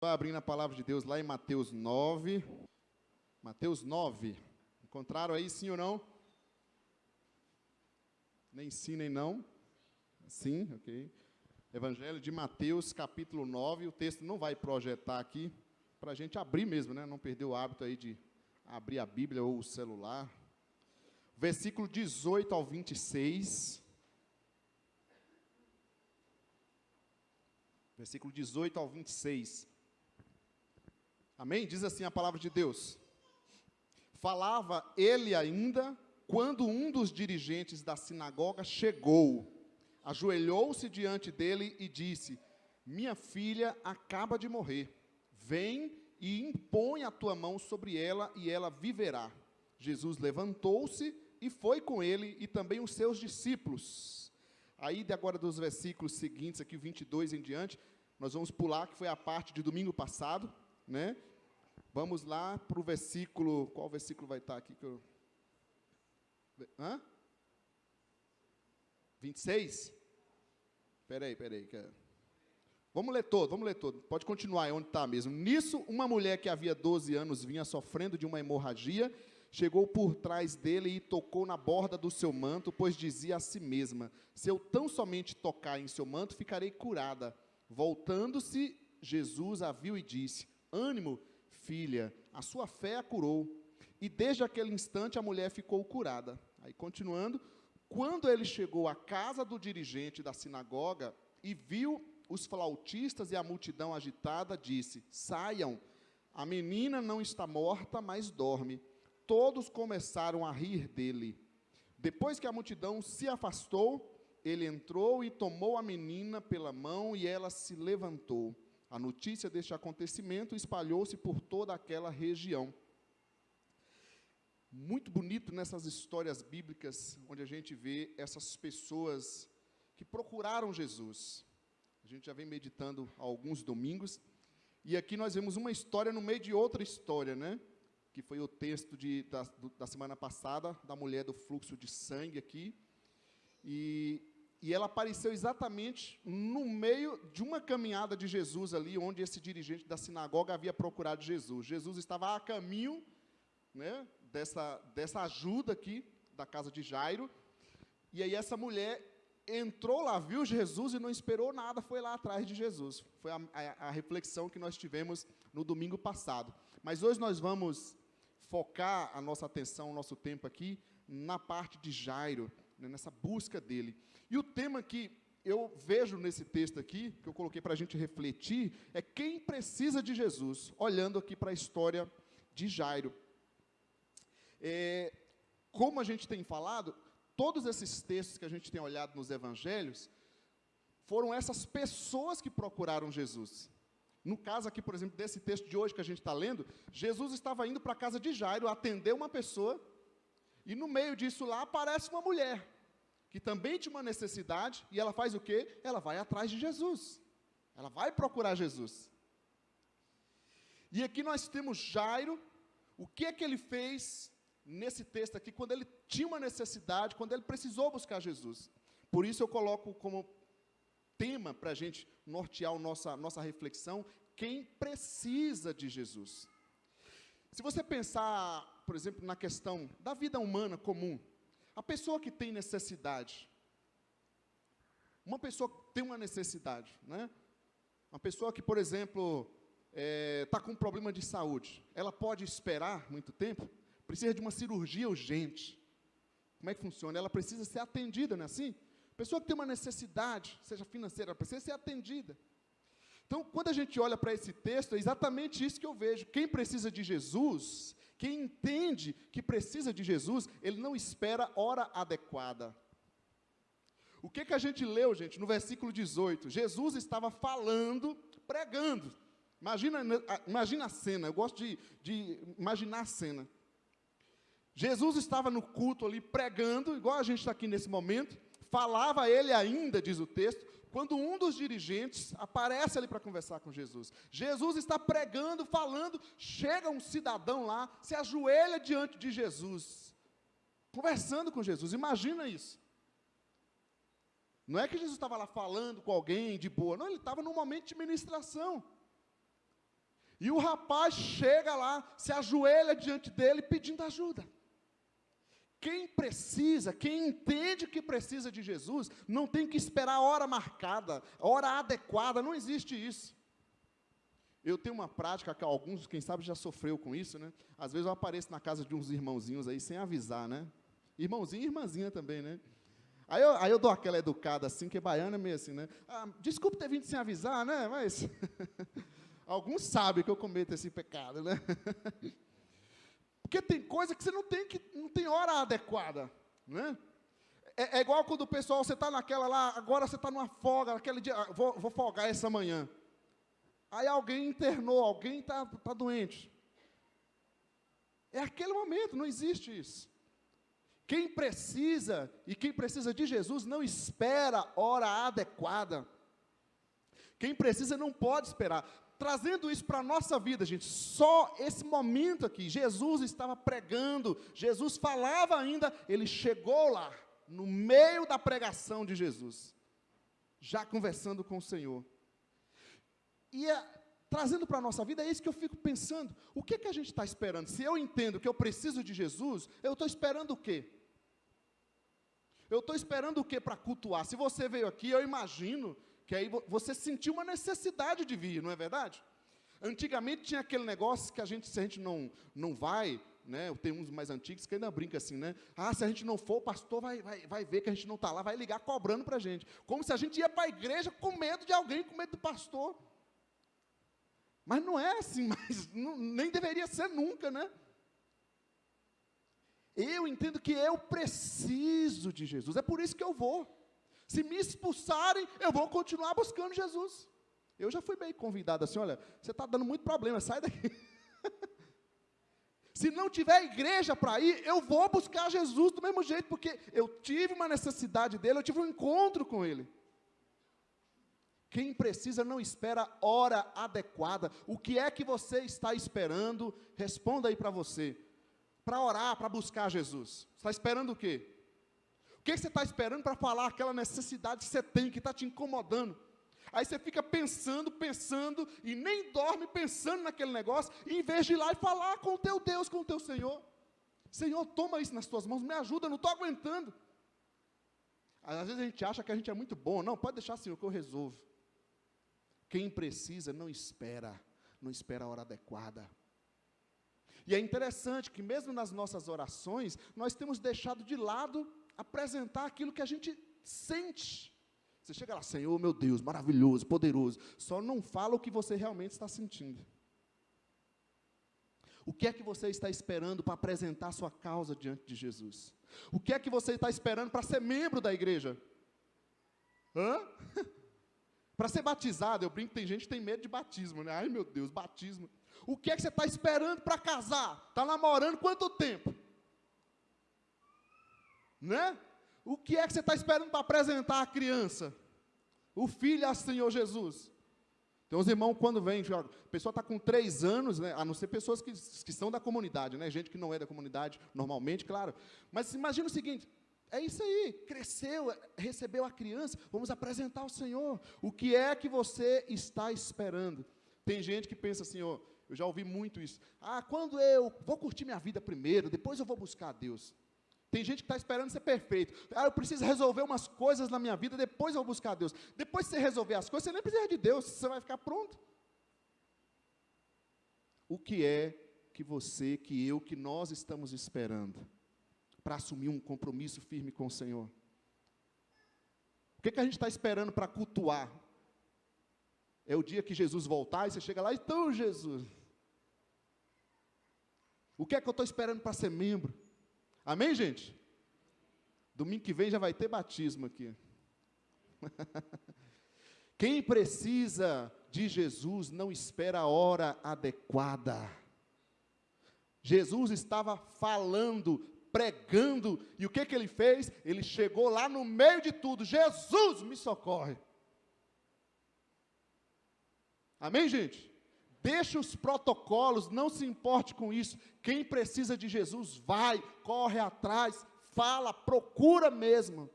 Vai abrindo a palavra de Deus lá em Mateus 9. Mateus 9. Encontraram aí, sim ou não? Nem sim, nem não. Sim, ok. Evangelho de Mateus, capítulo 9. O texto não vai projetar aqui, para a gente abrir mesmo, né? Não perder o hábito aí de abrir a Bíblia ou o celular. Versículo 18 ao 26. Versículo 18 ao 26. Amém? Diz assim a palavra de Deus. Falava ele ainda, quando um dos dirigentes da sinagoga chegou, ajoelhou-se diante dele e disse: minha filha acaba de morrer, vem e impõe a tua mão sobre ela e ela viverá. Jesus levantou-se e foi com ele e também os seus discípulos. Aí, de agora dos versículos seguintes, aqui 22 em diante, nós vamos pular, que foi a parte de domingo passado, né? Vamos lá para o versículo, qual versículo vai estar aqui? 26? Espera aí. Vamos ler todo. Pode continuar, é onde está mesmo. Nisso, uma mulher que havia 12 anos vinha sofrendo de uma hemorragia, chegou por trás dele e tocou na borda do seu manto, pois dizia a si mesma: se eu tão somente tocar em seu manto, ficarei curada. Voltando-se, Jesus a viu e disse: ânimo, filha, a sua fé a curou. E desde aquele instante a mulher ficou curada. Aí continuando, quando ele chegou à casa do dirigente da sinagoga e viu os flautistas e a multidão agitada, disse: saiam, a menina não está morta, mas dorme. Todos começaram a rir dele. Depois que a multidão se afastou, ele entrou e tomou a menina pela mão e ela se levantou. A notícia deste acontecimento espalhou-se por toda aquela região. Muito bonito nessas histórias bíblicas, onde a gente vê essas pessoas que procuraram Jesus. A gente já vem meditando há alguns domingos, e aqui nós vemos uma história no meio de outra história, né? Que foi o texto da semana passada, da mulher do fluxo de sangue aqui, e ela apareceu exatamente no meio de uma caminhada de Jesus ali, onde esse dirigente da sinagoga havia procurado Jesus. Jesus estava a caminho, né, dessa ajuda aqui, da casa de Jairo, e aí essa mulher entrou lá, viu Jesus e não esperou nada, foi lá atrás de Jesus. Foi a reflexão que nós tivemos no domingo passado. Mas hoje nós vamos focar a nossa atenção, o nosso tempo aqui, na parte de Jairo, né, nessa busca dele. E o tema que eu vejo nesse texto aqui, que eu coloquei para a gente refletir, é quem precisa de Jesus, olhando aqui para a história de Jairo. Como a gente tem falado, todos esses textos que a gente tem olhado nos evangelhos, foram essas pessoas que procuraram Jesus. No caso aqui, por exemplo, desse texto de hoje que a gente está lendo, Jesus estava indo para a casa de Jairo atender uma pessoa, e no meio disso lá aparece uma mulher, que também tinha uma necessidade, e ela faz o quê? Ela vai atrás de Jesus. Ela vai procurar Jesus. E aqui nós temos Jairo. O que é que ele fez nesse texto aqui, quando ele tinha uma necessidade, quando ele precisou buscar Jesus? Por isso eu coloco como tema para a gente nortear nossa reflexão, quem precisa de Jesus. Se você pensar, por exemplo, na questão da vida humana comum, a pessoa que tem necessidade, uma pessoa que tem uma necessidade, né? Uma pessoa que, por exemplo, está com um problema de saúde, ela pode esperar muito tempo? Precisa de uma cirurgia urgente. Como é que funciona? Ela precisa ser atendida, não é assim? Pessoa que tem uma necessidade, seja financeira, ela precisa ser atendida. Então, quando a gente olha para esse texto, é exatamente isso que eu vejo. Quem precisa de Jesus, quem entende que precisa de Jesus, ele não espera hora adequada. O que a gente leu, gente, no versículo 18? Jesus estava falando, pregando. Imagina a cena, eu gosto de imaginar a cena. Jesus estava no culto ali, pregando, igual a gente está aqui nesse momento, falava ele ainda, diz o texto, quando um dos dirigentes aparece ali para conversar com Jesus. Jesus está pregando, falando, chega um cidadão lá, se ajoelha diante de Jesus, conversando com Jesus. Imagina isso. Não é que Jesus estava lá falando com alguém de boa, não, ele estava num momento de ministração. E o rapaz chega lá, se ajoelha diante dele pedindo ajuda. Quem precisa, quem entende que precisa de Jesus, não tem que esperar a hora marcada, a hora adequada, não existe isso. Eu tenho uma prática que alguns, quem sabe, já sofreu com isso, né? Às vezes eu apareço na casa de uns irmãozinhos aí, sem avisar, né? Irmãozinho e irmãzinha também, né? Aí eu dou aquela educada assim, que é baiana meio assim, né? Ah, desculpe ter vindo sem avisar, né? Mas alguns sabem que eu cometo esse pecado, né? Porque tem coisa que você não tem hora adequada, né? É igual quando o pessoal, você está naquela lá, agora você está numa folga, aquele dia, vou folgar essa manhã. Aí alguém internou, alguém está doente. É aquele momento, não existe isso. Quem precisa de Jesus não espera hora adequada. Quem precisa não pode esperar. Trazendo isso para a nossa vida, gente, só esse momento aqui, Jesus estava pregando, Jesus falava ainda, ele chegou lá, no meio da pregação de Jesus, já conversando com o Senhor. E trazendo para a nossa vida, é isso que eu fico pensando, o que a gente está esperando? Se eu entendo que eu preciso de Jesus, eu estou esperando o quê? Eu estou esperando o quê para cultuar? Se você veio aqui, eu imagino que aí você sentiu uma necessidade de vir, não é verdade? Antigamente tinha aquele negócio que se a gente não vai, né, tem uns mais antigos que ainda brincam assim, né? Ah, se a gente não for, o pastor vai ver que a gente não está lá, vai ligar cobrando para a gente. Como se a gente ia para a igreja com medo de alguém, com medo do pastor. Mas não é assim, nem deveria ser nunca, né? Eu entendo que eu preciso de Jesus, é por isso que eu vou. Se me expulsarem, eu vou continuar buscando Jesus. Eu já fui bem convidado assim, olha, você está dando muito problema, sai daqui. Se não tiver igreja para ir, eu vou buscar Jesus do mesmo jeito, porque eu tive uma necessidade dele, eu tive um encontro com ele. Quem precisa não espera hora adequada. O que é que você está esperando? Responda aí para você. Para orar, para buscar Jesus. Você está esperando o quê? O que você está esperando para falar aquela necessidade que você tem, que está te incomodando? Aí você fica pensando, e nem dorme pensando naquele negócio, em vez de ir lá e falar com o teu Deus, com o teu Senhor. Senhor, toma isso nas tuas mãos, me ajuda, eu não estou aguentando. Às vezes a gente acha que a gente é muito bom. Não, pode deixar, Senhor, que eu resolvo. Quem precisa não espera a hora adequada. E é interessante que mesmo nas nossas orações, nós temos deixado de lado apresentar aquilo que a gente sente. Você chega lá, Senhor, meu Deus, maravilhoso, poderoso, só não fala o que você realmente está sentindo. O que é que você está esperando para apresentar a sua causa diante de Jesus? O que é que você está esperando para ser membro da igreja? Para ser batizado, eu brinco, tem gente que tem medo de batismo, né? Ai, meu Deus, batismo. O que é que você está esperando para casar? Está namorando quanto tempo? Né? O que é que você está esperando para apresentar a criança? O filho ao Senhor Jesus. Tem uns irmãos, quando vem, a pessoa está com 3 anos, né? A não ser pessoas que são da comunidade, né? Gente que não é da comunidade, normalmente, claro. Mas imagina o seguinte, é isso aí, cresceu, recebeu a criança, vamos apresentar ao Senhor. O que é que você está esperando? Tem gente que pensa assim, eu já ouvi muito isso. Ah, quando eu vou curtir minha vida primeiro, depois eu vou buscar a Deus. Tem gente que está esperando ser perfeito. Ah, eu preciso resolver umas coisas na minha vida, depois eu vou buscar a Deus. Depois que você resolver as coisas, você nem precisa de Deus, você vai ficar pronto. O que é que você, que eu, que nós estamos esperando para assumir um compromisso firme com o Senhor? O que a gente está esperando para cultuar? É o dia que Jesus voltar e você chega lá, então Jesus. O que é que eu estou esperando para ser membro? Amém, gente? Domingo que vem já vai ter batismo aqui. Quem precisa de Jesus não espera a hora adequada. Jesus estava falando, pregando, e o que ele fez? Ele chegou lá no meio de tudo. Jesus, me socorre. Amém, gente? Deixa os protocolos, não se importe com isso. Quem precisa de Jesus, vai, corre atrás, fala, procura mesmo.